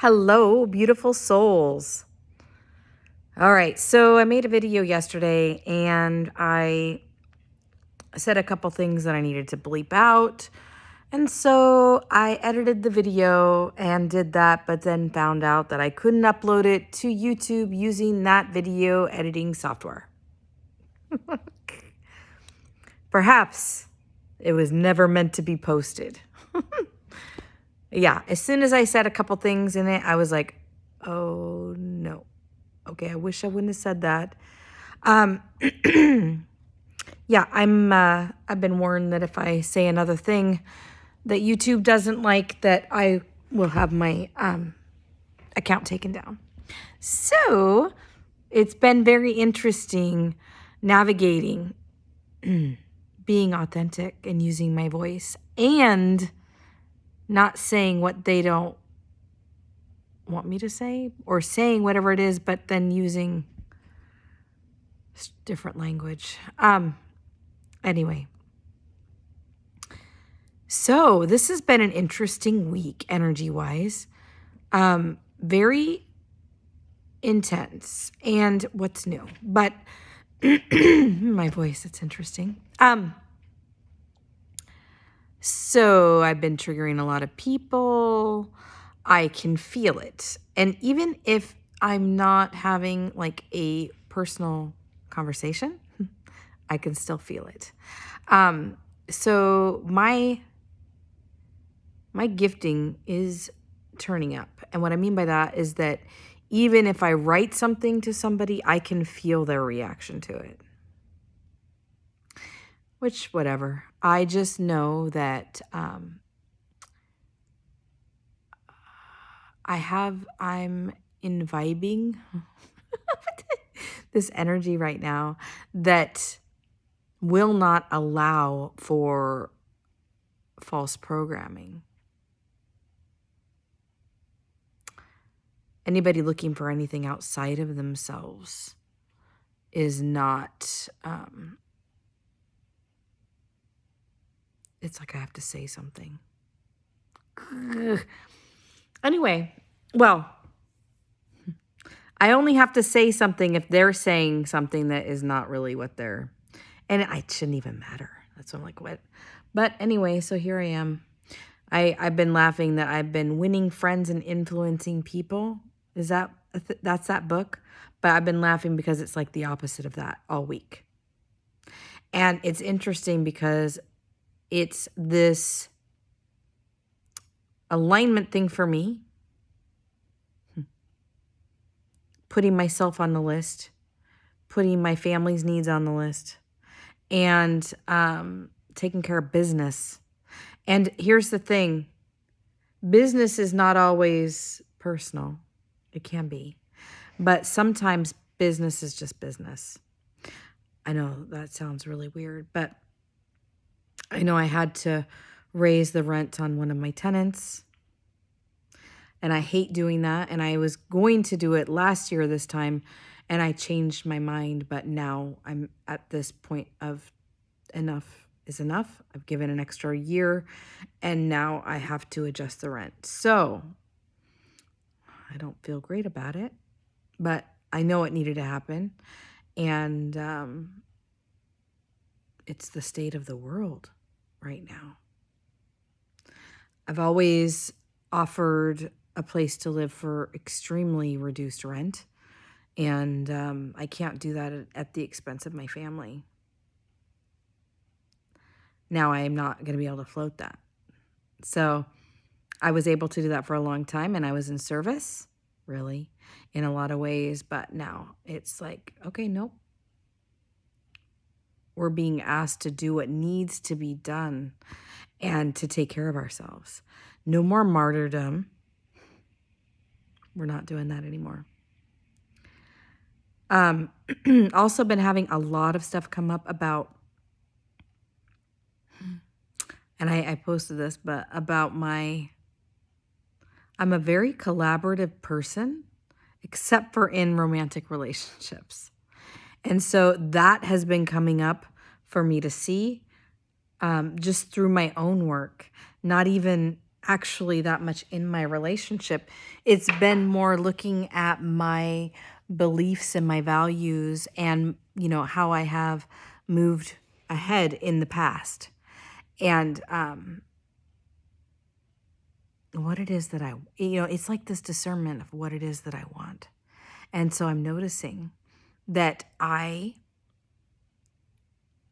Hello, beautiful souls. All right, so I made a video yesterday and I said a couple things that I needed to bleep out. And so I edited the video and did that, but then found out that I couldn't upload it to YouTube using that video editing software. Perhaps it was never meant to be posted. Yeah, as soon as I said a couple things in it, I was like, oh no. Okay, I wish I wouldn't have said that. Yeah, I've been warned that if I say another thing that YouTube doesn't like, that I will have my account taken down. So it's been very interesting navigating being authentic and using my voice and not saying what they don't want me to say, or saying whatever it is, but then using different language. Anyway, so this has been an interesting week energy-wise. Very intense. And what's new? But my voice, it's interesting. So I've been triggering a lot of people. I can feel it. And even if I'm not having like a personal conversation, I can still feel it. So my gifting is turning up. And what I mean by that is that even if I write something to somebody, I can feel their reaction to it. Which, whatever. I just know that I'm imbibing this energy right now that will not allow for false programming. Anybody looking for anything outside of themselves is not, it's like I have to say something. Anyway, well, I only have to say something if they're saying something that is not really what they're, and it shouldn't even matter. That's what I'm like, what? But anyway, so here I am. I've been laughing that I've been winning friends and influencing people. Is that, that's that book? But I've been laughing because it's like the opposite of that all week. And it's interesting because it's this alignment thing for me. Putting myself on the list, putting my family's needs on the list, and taking care of business. And here's the thing. Business is not always personal. It can be. But sometimes business is just business. I know that sounds really weird, but I know I had to raise the rent on one of my tenants. And I hate doing that. And I was going to do it last year this time, and I changed my mind. But now I'm at this point of enough is enough. I've given an extra year, and now I have to adjust the rent. So I don't feel great about it, but I know it needed to happen. And it's the state of the world right now. I've always offered a place to live for extremely reduced rent. And I can't do that at the expense of my family. Now I am not going to be able to float that. So I was able to do that for a long time, and I was in service, really, in a lot of ways. But now it's like, okay, nope. We're being asked to do what needs to be done and to take care of ourselves. No more martyrdom. We're not doing that anymore. Also been having a lot of stuff come up about, and I posted this, but about I'm a very collaborative person, except for in romantic relationships. And so that has been coming up for me to see just through my own work, not even actually that much in my relationship. It's been more looking at my beliefs and my values and, how I have moved ahead in the past. And what it is that it's like this discernment of what it is that I want. And so I'm noticing that I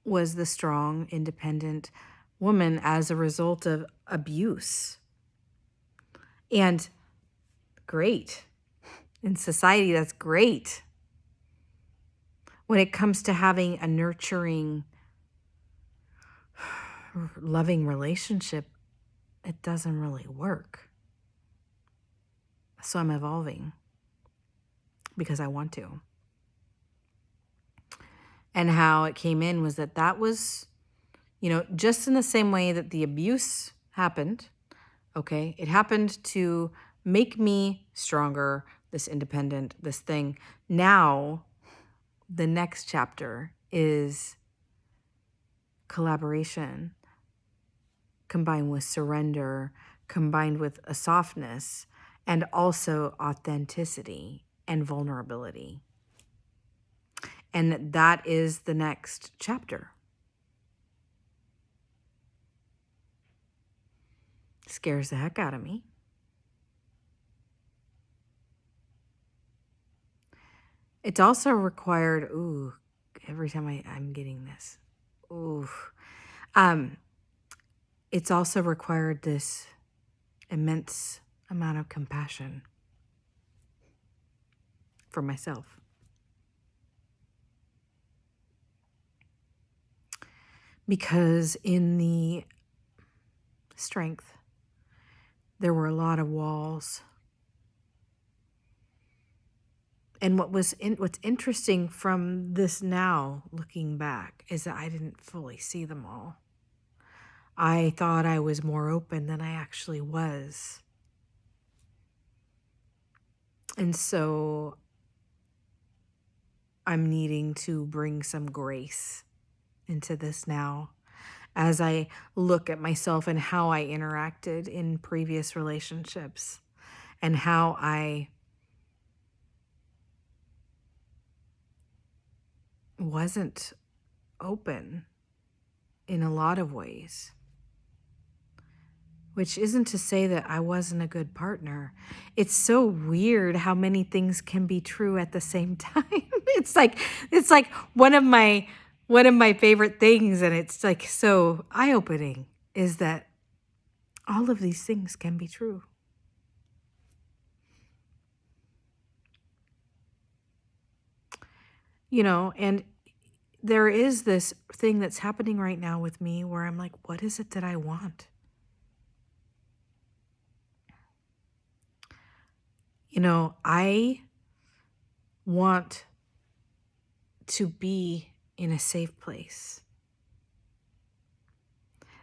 was the strong, independent woman as a result of abuse. And great. In society, that's great. When it comes to having a nurturing, loving relationship, it doesn't really work. So I'm evolving because I want to. And how it came in was that was, just in the same way that the abuse happened, okay? It happened to make me stronger, this independent, this thing. Now, the next chapter is collaboration combined with surrender, combined with a softness, and also authenticity and vulnerability. And that is the next chapter. Scares the heck out of me. It's also required, every time I'm getting this, it's also required this immense amount of compassion for myself. Because in the strength, there were a lot of walls. And what's interesting from this now, looking back, is that I didn't fully see them all. I thought I was more open than I actually was. And so I'm needing to bring some grace into this now as I look at myself and how I interacted in previous relationships and how I wasn't open in a lot of ways. Which isn't to say that I wasn't a good partner. It's so weird how many things can be true at the same time. It's like one of my favorite things, and it's like so eye-opening, is that all of these things can be true. And there is this thing that's happening right now with me where I'm like, what is it that I want? I want to be in a safe place.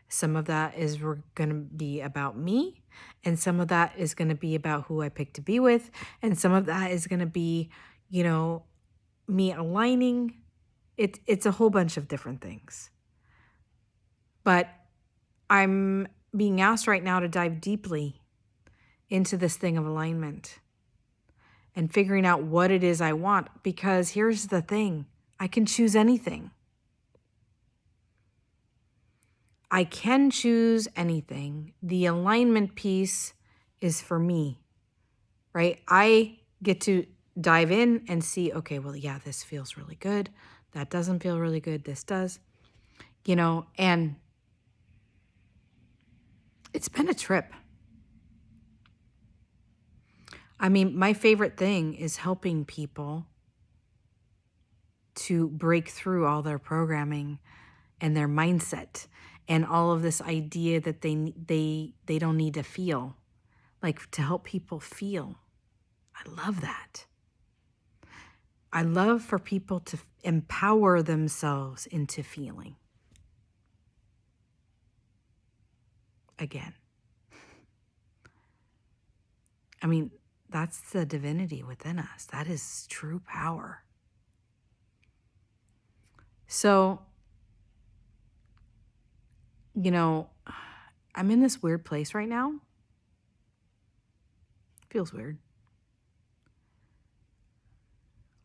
Some of that is going to be about me, and some of that is going to be about who I pick to be with, and some of that is going to be, me aligning. It's a whole bunch of different things. But I'm being asked right now to dive deeply into this thing of alignment and figuring out what it is I want, because here's the thing, I can choose anything. I can choose anything. The alignment piece is for me, right? I get to dive in and see, okay, well, yeah, this feels really good. That doesn't feel really good. This does, and it's been a trip. I mean, my favorite thing is helping people to break through all their programming and their mindset and all of this idea that they don't need to feel, like to help people feel. I love that. I love for people to empower themselves into feeling. Again. I mean, that's the divinity within us. That is true power. So, I'm in this weird place right now feels weird,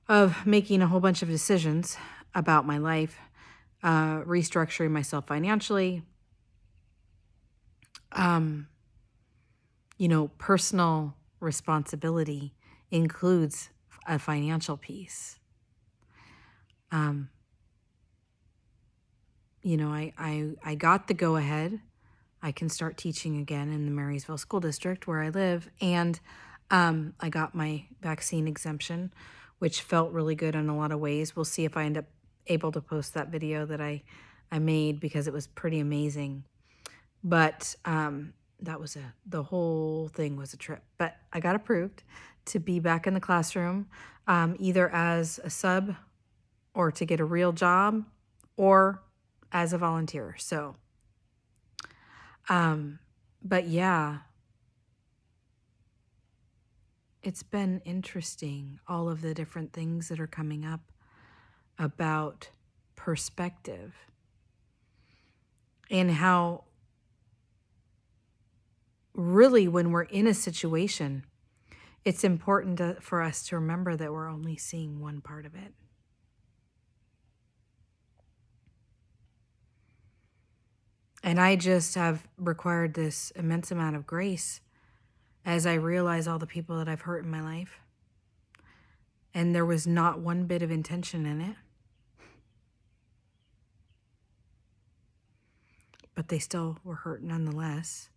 of making a whole bunch of decisions about my life, restructuring myself financially, personal responsibility includes a financial piece. I got the go ahead. I can start teaching again in the Marysville School District where I live. And I got my vaccine exemption, which felt really good in a lot of ways. We'll see if I end up able to post that video that I made, because it was pretty amazing. But the whole thing was a trip. But I got approved to be back in the classroom, either as a sub or to get a real job or as a volunteer. So, but yeah, it's been interesting, all of the different things that are coming up about perspective and how really when we're in a situation, it's important for us to remember that we're only seeing one part of it. And I just have required this immense amount of grace as I realize all the people that I've hurt in my life. And there was not one bit of intention in it. But they still were hurt nonetheless.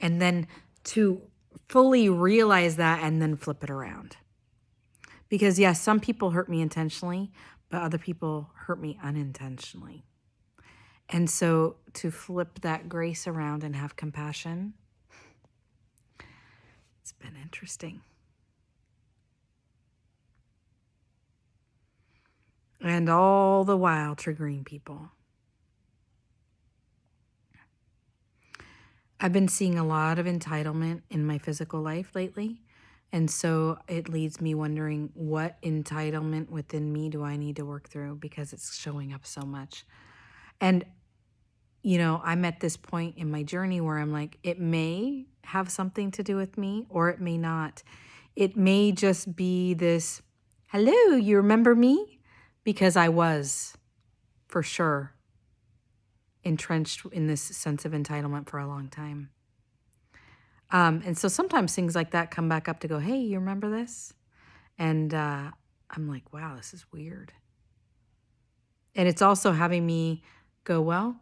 And then to fully realize that and then flip it around. Because yes, some people hurt me intentionally, but other people hurt me unintentionally. And so to flip that grace around and have compassion, it's been interesting. And all the while triggering people. I've been seeing a lot of entitlement in my physical life lately. And so it leads me wondering, what entitlement within me do I need to work through, because it's showing up so much. And, I'm at this point in my journey where I'm like, it may have something to do with me or it may not. It may just be this, hello, you remember me? Because I was, for sure, entrenched in this sense of entitlement for a long time. And so sometimes things like that come back up to go, hey, you remember this? And I'm like, wow, this is weird. And it's also having me go, well,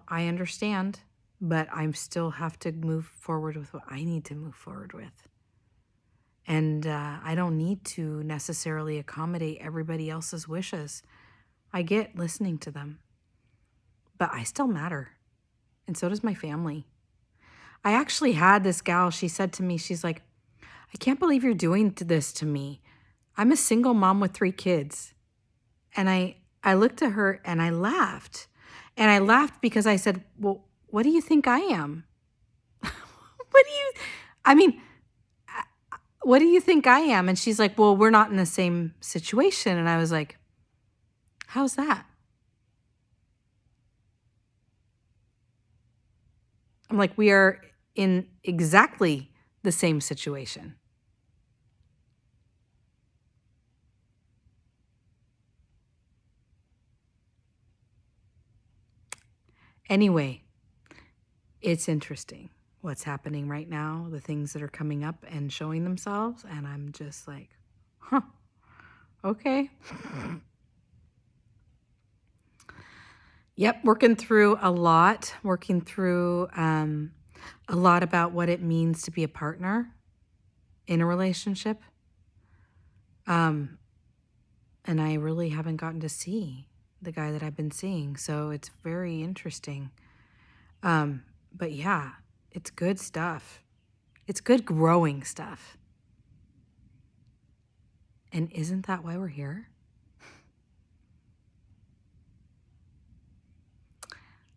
I understand, but I still have to move forward with what I need to move forward with. And I don't need to necessarily accommodate everybody else's wishes. I get listening to them, but I still matter. And so does my family. I actually had this gal, she said to me, she's like, I can't believe you're doing this to me. I'm a single mom with 3 kids. And I looked at her and I laughed. And I laughed because I said, well, what do you think I am? What do you think I am? And she's like, well, we're not in the same situation. And I was like, how's that? I'm like, we are in exactly the same situation. Anyway, it's interesting what's happening right now, the things that are coming up and showing themselves. And I'm just like, huh, okay. Yep, working through a lot about what it means to be a partner in a relationship. And I really haven't gotten to see the guy that I've been seeing. So it's very interesting. But yeah, it's good stuff. It's good growing stuff. And isn't that why we're here?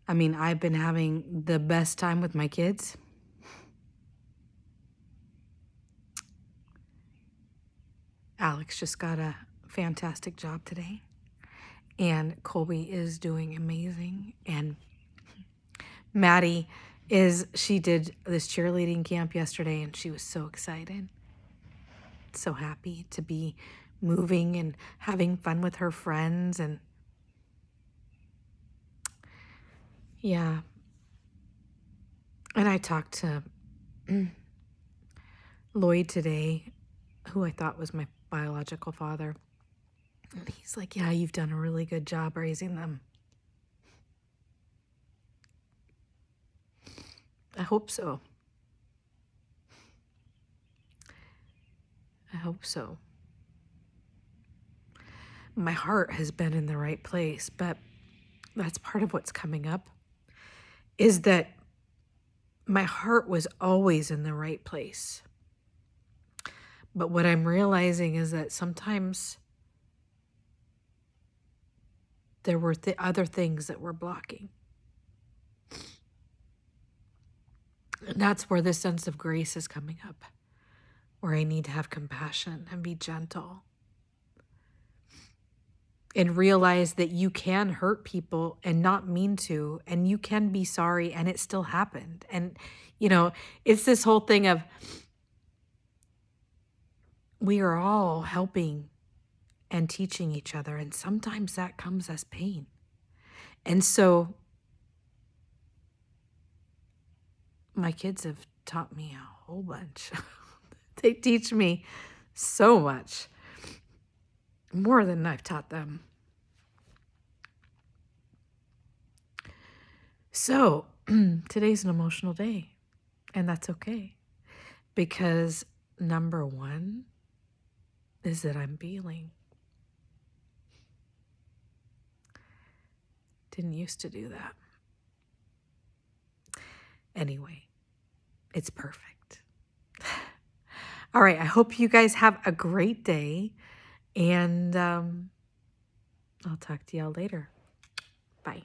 I mean, I've been having the best time with my kids. Alex just got a fantastic job today. And Colby is doing amazing. And Maddie is she did this cheerleading camp yesterday and she was so excited, so happy to be moving and having fun with her friends. And yeah, and I talked to Lloyd today, who I thought was my biological father. And he's like, yeah, you've done a really good job raising them. I hope so. I hope so. My heart has been in the right place, but that's part of what's coming up, is that my heart was always in the right place. But what I'm realizing is that sometimes there were other things that were blocking. And that's where this sense of grace is coming up, where I need to have compassion and be gentle and realize that you can hurt people and not mean to, and you can be sorry and it still happened. And, it's this whole thing of we are all helping and teaching each other, and sometimes that comes as pain. And so my kids have taught me a whole bunch. They teach me so much, more than I've taught them. So today's an emotional day, and that's okay, because number one is that I'm feeling. Didn't used to do that. Anyway, it's perfect. All right, I hope you guys have a great day, and I'll talk to y'all later. Bye.